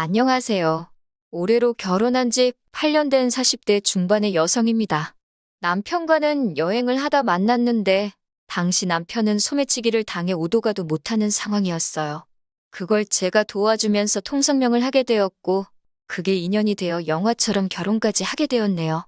안녕하세요. 올해로 결혼한 지 8년 된 40대 중반의 여성입니다. 남편과는 여행을 하다 만났는데 당시 남편은 소매치기를 당해 오도 가도 못하는 상황이었어요. 그걸 제가 도와주면서 통성명을 하게 되었고 그게 인연이 되어 영화처럼 결혼까지 하게 되었네요.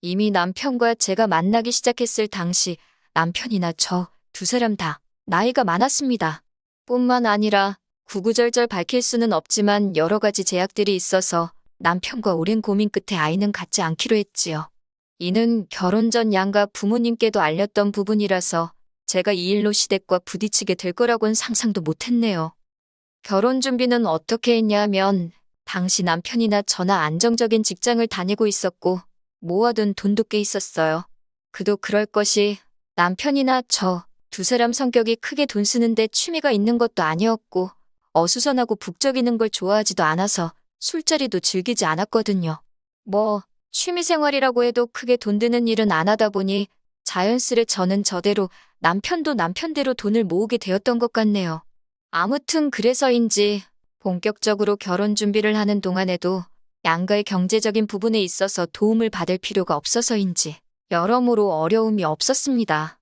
이미 남편과 제가 만나기 시작했을 당시 남편이나 저 두 사람 다 나이가 많았습니다. 뿐만 아니라 구구절절 밝힐 수는 없지만 여러 가지 제약들이 있어서 남편과 오랜 고민 끝에 아이는 갖지 않기로 했지요. 이는 결혼 전 양가 부모님께도 알렸던 부분이라서 제가 이 일로 시댁과 부딪히게 될 거라고는 상상도 못했네요. 결혼 준비는 어떻게 했냐면 당시 남편이나 저나 안정적인 직장을 다니고 있었고 모아둔 돈도 꽤 있었어요. 그도 그럴 것이 남편이나 저 두 사람 성격이 크게 돈 쓰는데 취미가 있는 것도 아니었고 어수선하고 북적이는 걸 좋아하지도 않아서 술자리도 즐기지 않았거든요. 취미생활이라고 해도 크게 돈 드는 일은 안 하다 보니 자연스레 저는 저대로 남편도 남편대로 돈을 모으게 되었던 것 같네요. 아무튼 그래서인지 본격적으로 결혼 준비를 하는 동안에도 양가의 경제적인 부분에 있어서 도움을 받을 필요가 없어서인지 여러모로 어려움이 없었습니다.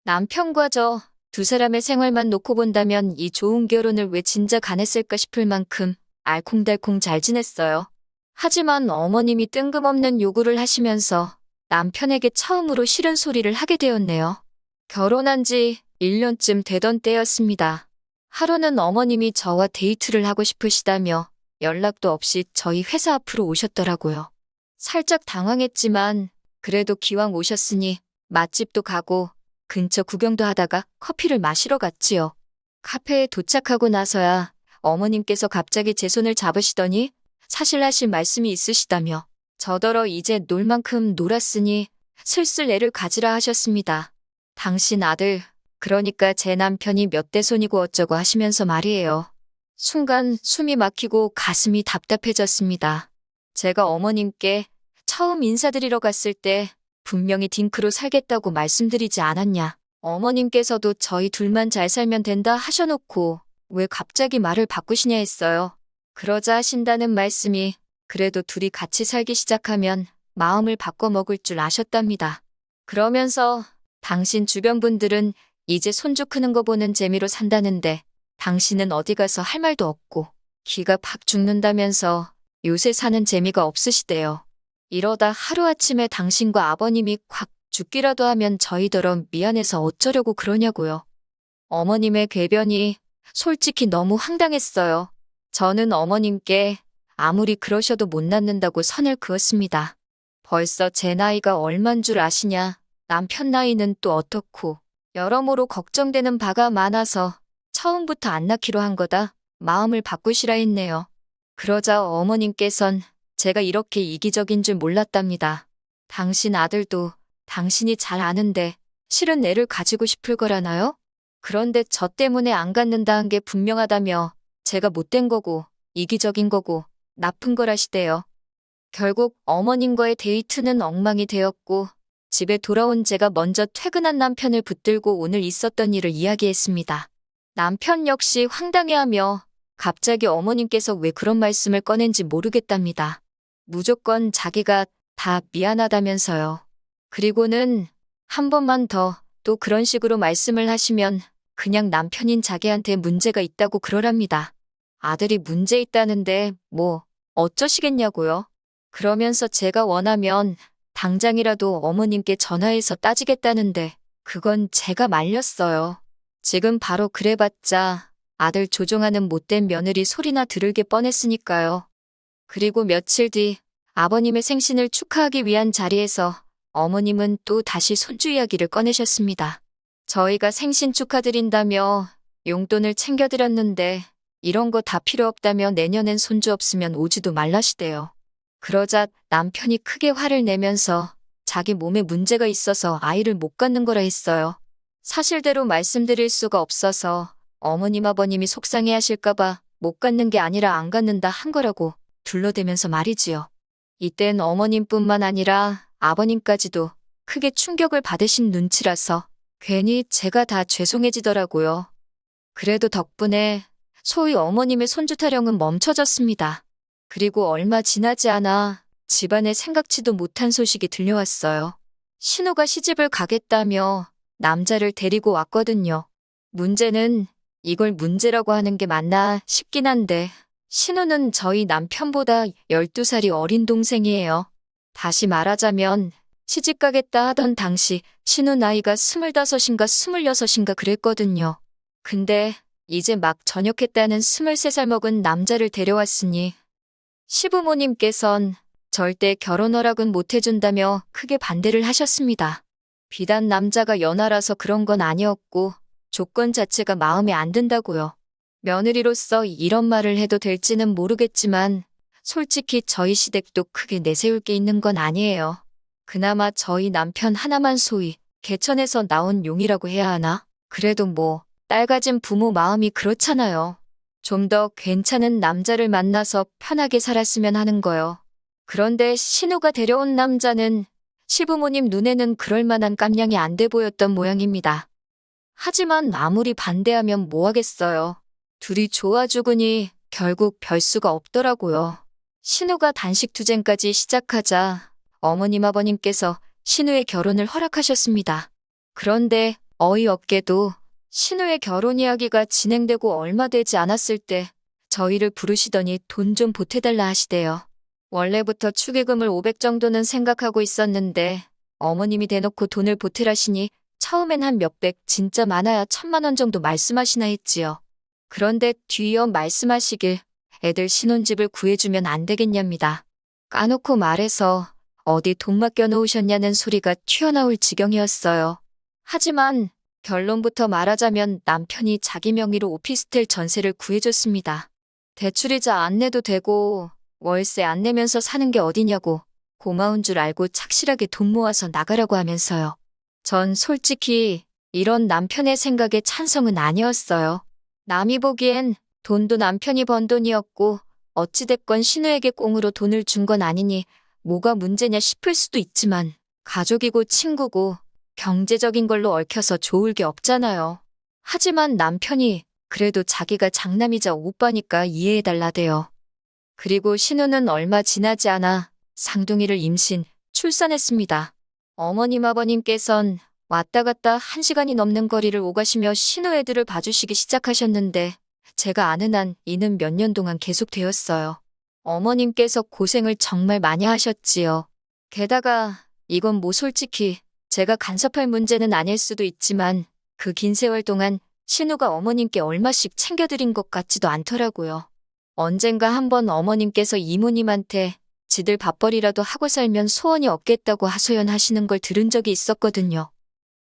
남편과 저 두 사람의 생활만 놓고 본다면 이 좋은 결혼을 왜 진작 안 했을까 싶을 만큼 알콩달콩 잘 지냈어요. 하지만 어머님이 뜬금없는 요구를 하시면서 남편에게 처음으로 싫은 소리를 하게 되었네요. 결혼한 지 1년쯤 되던 때였습니다. 하루는 어머님이 저와 데이트를 하고 싶으시다며 연락도 없이 저희 회사 앞으로 오셨더라고요. 살짝 당황했지만 그래도 기왕 오셨으니 맛집도 가고 근처 구경도 하다가 커피를 마시러 갔지요. 카페에 도착하고 나서야 어머님께서 갑자기 제 손을 잡으시더니 사실 하실 말씀이 있으시다며 저더러 이제 놀 만큼 놀았으니 슬슬 애를 가지라 하셨습니다. 당신 아들, 그러니까 제 남편이 몇 대 손이고 어쩌고 하시면서 말이에요. 순간 숨이 막히고 가슴이 답답해졌습니다. 제가 어머님께 처음 인사드리러 갔을 때 분명히 딩크로 살겠다고 말씀드리지 않았냐. 어머님께서도 저희 둘만 잘 살면 된다 하셔놓고 왜 갑자기 말을 바꾸시냐 했어요. 그러자 하신다는 말씀이 그래도 둘이 같이 살기 시작하면 마음을 바꿔먹을 줄 아셨답니다. 그러면서 당신 주변 분들은 이제 손주 크는 거 보는 재미로 산다는데 당신은 어디 가서 할 말도 없고 기가 팍 죽는다면서 요새 사는 재미가 없으시대요. 이러다 하루아침에 당신과 아버님이 콱 죽기라도 하면 저희더러 미안해서 어쩌려고 그러냐고요. 어머님의 궤변이 솔직히 너무 황당했어요. 저는 어머님께 아무리 그러셔도 못 낳는다고 선을 그었습니다. 벌써 제 나이가 얼만 줄 아시냐. 남편 나이는 또 어떻고 여러모로 걱정되는 바가 많아서 처음부터 안 낳기로 한 거다. 마음을 바꾸시라 했네요. 그러자 어머님께선 제가 이렇게 이기적인 줄 몰랐답니다. 당신 아들도 당신이 잘 아는데 실은 애를 가지고 싶을 거라나요? 그런데 저 때문에 안 갖는다 한 게 분명하다며 제가 못된 거고 이기적인 거고 나쁜 거라시대요. 결국 어머님과의 데이트는 엉망이 되었고 집에 돌아온 제가 먼저 퇴근한 남편을 붙들고 오늘 있었던 일을 이야기했습니다. 남편 역시 황당해하며 갑자기 어머님께서 왜 그런 말씀을 꺼낸지 모르겠답니다. 무조건 자기가 다 미안하다면서요. 그리고는 한 번만 더 또 그런 식으로 말씀을 하시면 그냥 남편인 자기한테 문제가 있다고 그러랍니다. 아들이 문제 있다는데 뭐 어쩌시겠냐고요. 그러면서 제가 원하면 당장이라도 어머님께 전화해서 따지겠다는데 그건 제가 말렸어요. 지금 바로 그래봤자 아들 조종하는 못된 며느리 소리나 들을게 뻔했으니까요. 그리고 며칠 뒤 아버님의 생신을 축하하기 위한 자리에서 어머님은 또 다시 손주 이야기를 꺼내셨습니다. 저희가 생신 축하드린다며 용돈을 챙겨드렸는데 이런 거 다 필요 없다며 내년엔 손주 없으면 오지도 말라시대요. 그러자 남편이 크게 화를 내면서 자기 몸에 문제가 있어서 아이를 못 갖는 거라 했어요. 사실대로 말씀드릴 수가 없어서 어머님 아버님이 속상해 하실까봐 못 갖는 게 아니라 안 갖는다 한 거라고 둘러대면서 말이지요. 이땐 어머님뿐만 아니라 아버님까지도 크게 충격을 받으신 눈치라서 괜히 제가 다 죄송해지더라고요. 그래도 덕분에 소위 어머님의 손주 타령은 멈춰졌습니다. 그리고 얼마 지나지 않아 집안에 생각지도 못한 소식이 들려왔어요. 신우가 시집을 가겠다며 남자를 데리고 왔거든요. 문제는 이걸 문제라고 하는 게 맞나 싶긴 한데 신우는 저희 남편보다 12살이 어린 동생이에요. 다시 말하자면 시집 가겠다 하던 당시 신우 나이가 25인가 26인가 그랬거든요. 근데 이제 막 전역했다는 23살 먹은 남자를 데려왔으니 시부모님께선 절대 결혼 허락은 못 해준다며 크게 반대를 하셨습니다. 비단 남자가 연하라서 그런 건 아니었고 조건 자체가 마음에 안 든다고요. 며느리로서 이런 말을 해도 될지는 모르겠지만 솔직히 저희 시댁도 크게 내세울 게 있는 건 아니에요. 그나마 저희 남편 하나만 소위 개천에서 나온 용이라고 해야 하나? 그래도 뭐 딸 가진 부모 마음이 그렇잖아요. 좀 더 괜찮은 남자를 만나서 편하게 살았으면 하는 거요. 그런데 신우가 데려온 남자는 시부모님 눈에는 그럴 만한 깜냥이 안 돼 보였던 모양입니다. 하지만 아무리 반대하면 뭐 하겠어요. 둘이 좋아 죽으니 결국 별 수가 없더라고요. 신우가 단식 투쟁까지 시작하자 어머님 아버님께서 신우의 결혼을 허락하셨습니다. 그런데 어이없게도 신우의 결혼 이야기가 진행되고 얼마 되지 않았을 때 저희를 부르시더니 돈 좀 보태달라 하시대요. 원래부터 축의금을 500 정도는 생각하고 있었는데 어머님이 대놓고 돈을 보태라시니 처음엔 한 몇백, 진짜 많아야 1000만 원 정도 말씀하시나 했지요. 그런데 뒤이어 말씀하시길 애들 신혼집을 구해주면 안 되겠냐입니다. 까놓고 말해서 어디 돈 맡겨 놓으셨냐는 소리가 튀어나올 지경이었어요. 하지만 결론부터 말하자면 남편이 자기 명의로 오피스텔 전세를 구해줬습니다. 대출이자 안 내도 되고 월세 안 내면서 사는 게 어디냐고 고마운 줄 알고 착실하게 돈 모아서 나가라고 하면서요. 전 솔직히 이런 남편의 생각에 찬성은 아니었어요. 남이 보기엔 돈도 남편이 번 돈이었고 어찌됐건 신우에게 꽁으로 돈을 준 건 아니니 뭐가 문제냐 싶을 수도 있지만 가족이고 친구고 경제적인 걸로 얽혀서 좋을 게 없잖아요. 하지만 남편이 그래도 자기가 장남이자 오빠니까 이해해달라대요. 그리고 신우는 얼마 지나지 않아 쌍둥이를 임신, 출산했습니다. 어머님 아버님께선 왔다 갔다 1시간이 넘는 거리를 오가시며 신우 애들을 봐주시기 시작하셨는데 제가 아는 한 이는 몇 년 동안 계속되었어요. 어머님께서 고생을 정말 많이 하셨지요. 게다가 이건 뭐 솔직히 제가 간섭할 문제는 아닐 수도 있지만 그 긴 세월 동안 신우가 어머님께 얼마씩 챙겨드린 것 같지도 않더라고요. 언젠가 한번 어머님께서 이모님한테 지들 밥벌이라도 하고 살면 소원이 없겠다고 하소연하시는 걸 들은 적이 있었거든요.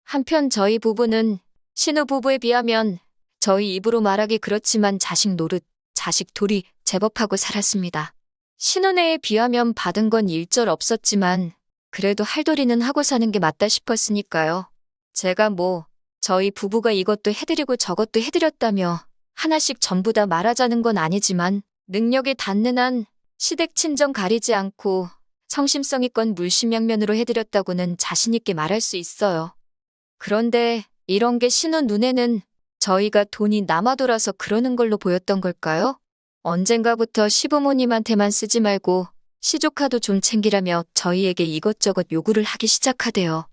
한편 저희 부부는 신우 부부에 비하면 저희 입으로 말하기 그렇지만 자식 노릇, 자식 돌이 제법 하고 살았습니다. 신혼애에 비하면 받은 건 일절 없었지만 그래도 할도리는 하고 사는 게 맞다 싶었으니까요. 제가 뭐 저희 부부가 이것도 해드리고 저것도 해드렸다며 하나씩 전부 다 말하자는 건 아니지만 능력이 닿는 한 시댁 친정 가리지 않고 성심성의껏 물심양면으로 해드렸다고는 자신있게 말할 수 있어요. 그런데 이런 게 신우 눈에는 저희가 돈이 남아돌아서 그러는 걸로 보였던 걸까요? 언젠가부터 시부모님한테만 쓰지 말고 시조카도 좀 챙기라며 저희에게 이것저것 요구를 하기 시작하대요.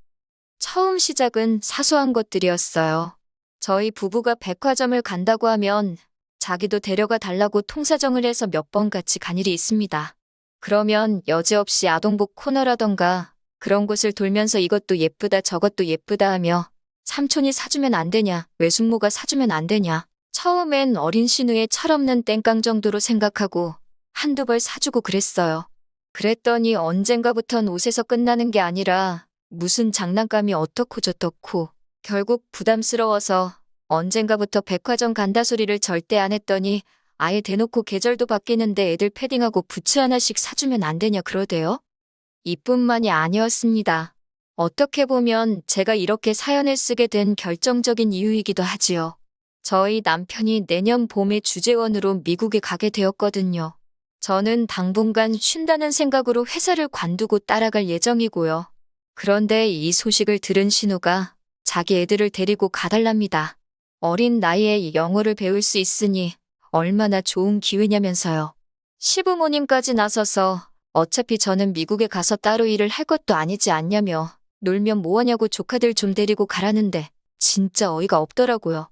처음 시작은 사소한 것들이었어요. 저희 부부가 백화점을 간다고 하면 자기도 데려가 달라고 통사정을 해서 몇 번 같이 간 일이 있습니다. 그러면 여지없이 아동복 코너라던가 그런 곳을 돌면서 이것도 예쁘다 저것도 예쁘다 하며 삼촌이 사주면 안 되냐, 외숙모가 사주면 안 되냐. 처음엔 어린 신우의 철없는 땡깡 정도로 생각하고 한두 벌 사주고 그랬어요. 그랬더니 언젠가부턴 옷에서 끝나는 게 아니라 무슨 장난감이 어떻고 저떻고 결국 부담스러워서 언젠가부터 백화점 간다 소리를 절대 안 했더니 아예 대놓고 계절도 바뀌는데 애들 패딩하고 부츠 하나씩 사주면 안 되냐 그러대요. 이뿐만이 아니었습니다. 어떻게 보면 제가 이렇게 사연을 쓰게 된 결정적인 이유이기도 하지요. 저희 남편이 내년 봄에 주재원으로 미국에 가게 되었거든요. 저는 당분간 쉰다는 생각으로 회사를 관두고 따라갈 예정이고요. 그런데 이 소식을 들은 신우가 자기 애들을 데리고 가달랍니다. 어린 나이에 영어를 배울 수 있으니 얼마나 좋은 기회냐면서요. 시부모님까지 나서서 어차피 저는 미국에 가서 따로 일을 할 것도 아니지 않냐며 놀면 뭐하냐고 조카들 좀 데리고 가라는데 진짜 어이가 없더라고요.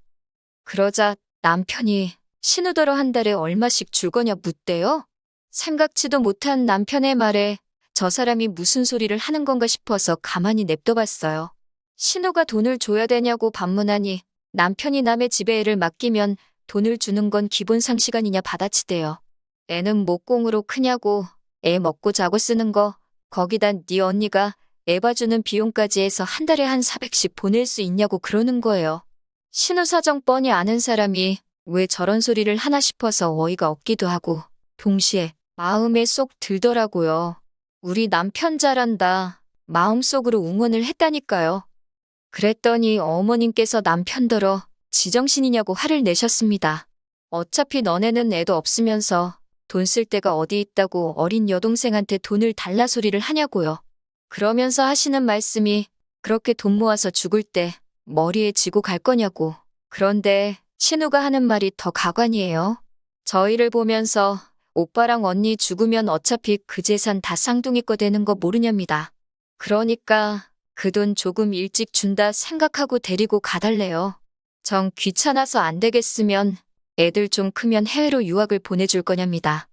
그러자 남편이 신우더러 한 달에 얼마씩 줄 거냐 묻대요. 생각지도 못한 남편의 말에 저 사람이 무슨 소리를 하는 건가 싶어서 가만히 냅둬봤어요. 신우가 돈을 줘야 되냐고 반문하니 남편이 남의 집에 애를 맡기면 돈을 주는 건 기본 상식 아니냐 받아치대요. 애는 목공으로 크냐고 애 먹고 자고 쓰는 거 거기다 네 언니가 애 봐주는 비용까지 해서 한 달에 한 400씩 보낼 수 있냐고 그러는 거예요. 신우 사정 뻔히 아는 사람이 왜 저런 소리를 하나 싶어서 어이가 없기도 하고 동시에 마음에 쏙 들더라고요. 우리 남편 잘한다. 마음속으로 응원을 했다니까요. 그랬더니 어머님께서 남편더러 지정신이냐고 화를 내셨습니다. 어차피 너네는 애도 없으면서 돈 쓸 데가 어디 있다고 어린 여동생한테 돈을 달라 소리를 하냐고요. 그러면서 하시는 말씀이 그렇게 돈 모아서 죽을 때 머리에 지고 갈 거냐고. 그런데 신우가 하는 말이 더 가관이에요. 저희를 보면서 오빠랑 언니 죽으면 어차피 그 재산 다 쌍둥이 거 되는 거 모르냐입니다. 그러니까 그 돈 조금 일찍 준다 생각하고 데리고 가달래요. 정 귀찮아서 안 되겠으면 애들 좀 크면 해외로 유학을 보내줄 거냐입니다.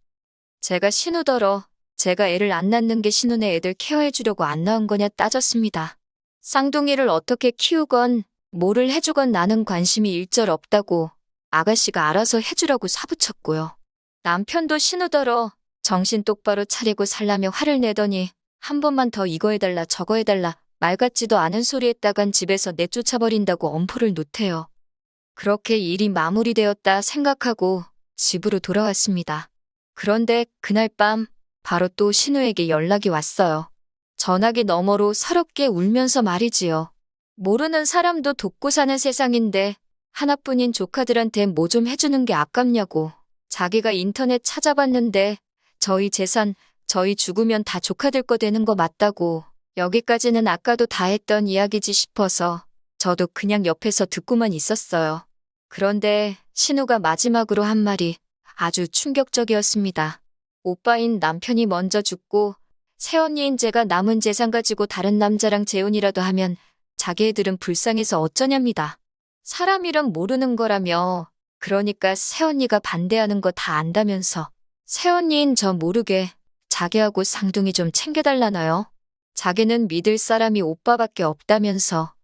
제가 신우더러 제가 애를 안 낳는 게 신우네 애들 케어해주려고 안 낳은 거냐 따졌습니다. 쌍둥이를 어떻게 키우건 뭐를 해주건 나는 관심이 일절 없다고 아가씨가 알아서 해주라고 사부쳤고요. 남편도 신우더러 정신 똑바로 차리고 살라며 화를 내더니 한 번만 더 이거 해달라 저거 해달라 말 같지도 않은 소리 했다간 집에서 내쫓아버린다고 엄포를 놓대요. 그렇게 일이 마무리되었다 생각하고 집으로 돌아왔습니다. 그런데 그날 밤 바로 또 신우에게 연락이 왔어요. 전화기 너머로 서럽게 울면서 말이지요. 모르는 사람도 돕고 사는 세상인데 하나뿐인 조카들한테 뭐 좀 해주는 게 아깝냐고. 자기가 인터넷 찾아봤는데 저희 재산, 저희 죽으면 다 조카들 거 되는 거 맞다고. 여기까지는 아까도 다 했던 이야기지 싶어서 저도 그냥 옆에서 듣고만 있었어요. 그런데 신우가 마지막으로 한 말이 아주 충격적이었습니다. 오빠인 남편이 먼저 죽고 새언니인 제가 남은 재산 가지고 다른 남자랑 재혼이라도 하면 자기 애들은 불쌍해서 어쩌냐입니다. 사람 이름 모르는 거라며 그러니까 새언니가 반대하는 거 다 안다면서 새언니인 저 모르게 자기하고 쌍둥이 좀 챙겨달라나요? 자기는 믿을 사람이 오빠밖에 없다면서.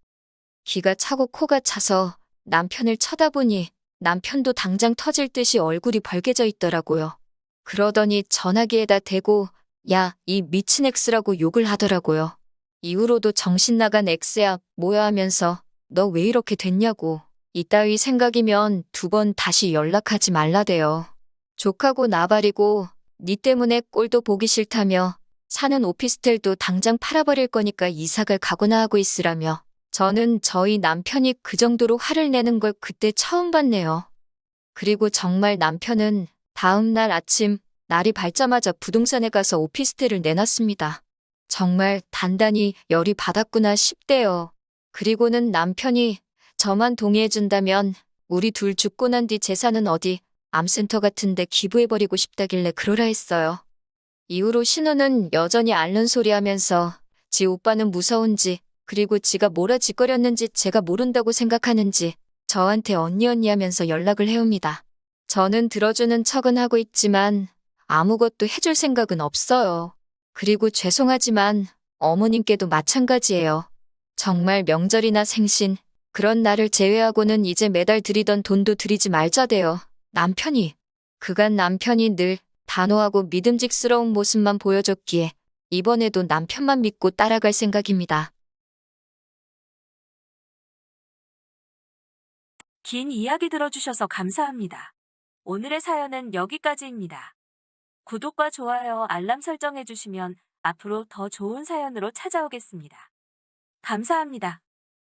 기가 차고 코가 차서 남편을 쳐다보니 남편도 당장 터질 듯이 얼굴이 벌개져 있더라고요. 그러더니 전화기에다 대고 야, 이 미친 엑스라고 욕을 하더라고요. 이후로도 정신 나간 엑스야 뭐야 하면서 너 왜 이렇게 됐냐고. 이따위 생각이면 2번 다시 연락하지 말라대요. 족하고 나발이고 니 때문에 꼴도 보기 싫다며 사는 오피스텔도 당장 팔아버릴 거니까 이사갈 각오나 하고 있으라며. 저는 저희 남편이 그 정도로 화를 내는 걸 그때 처음 봤네요. 그리고 정말 남편은 다음 날 아침 날이 밝자마자 부동산에 가서 오피스텔을 내놨습니다. 정말 단단히 열이 받았구나 싶대요. 그리고는 남편이 저만 동의해준다면 우리 둘 죽고 난 뒤 재산은 어디 암센터 같은데 기부해버리고 싶다길래 그러라 했어요. 이후로 신우는 여전히 앓는 소리 하면서 지 오빠는 무서운지 그리고 지가 뭐라 짓거렸는지 제가 모른다고 생각하는지 저한테 언니 하면서 연락을 해옵니다. 저는 들어주는 척은 하고 있지만 아무것도 해줄 생각은 없어요. 그리고 죄송하지만 어머님께도 마찬가지예요. 정말 명절이나 생신 그런 날을 제외하고는 이제 매달 드리던 돈도 드리지 말자대요. 남편이. 그간 남편이 늘 단호하고 믿음직스러운 모습만 보여줬기에 이번에도 남편만 믿고 따라갈 생각입니다. 긴 이야기 들어주셔서 감사합니다. 오늘의 사연은 여기까지입니다. 구독과 좋아요, 알람 설정해주시면 앞으로 더 좋은 사연으로 찾아오겠습니다. 감사합니다.